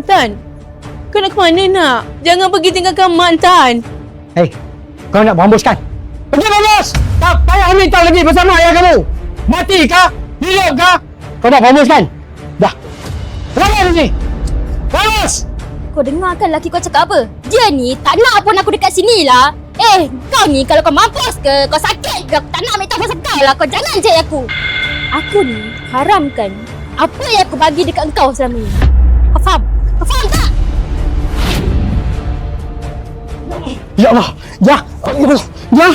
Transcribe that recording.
Tan, kau nak ke mana nak? Jangan pergi tinggalkan Mak, Tan. Hei, kau nak mampus kan? Pergi mampus! Tak payah ambil tahu lagi bersama ayah kamu. Mati kah? Hidup kah? Kau nak mampus kan? Dah. Keluar dari sini. Mampus! Kau dengar kan laki kau cakap apa? Dia ni tak nak pun aku dekat sini lah. Kau ni kalau kau mampus ke, kau sakit ke, aku tak nak ambil tahu pasal kau lah. Kau jangan cari aku. Aku ni haramkan apa yang aku bagi dekat kau selama ni. Kau faham? Kau faham tak? Ya Allah. Ya. Ya.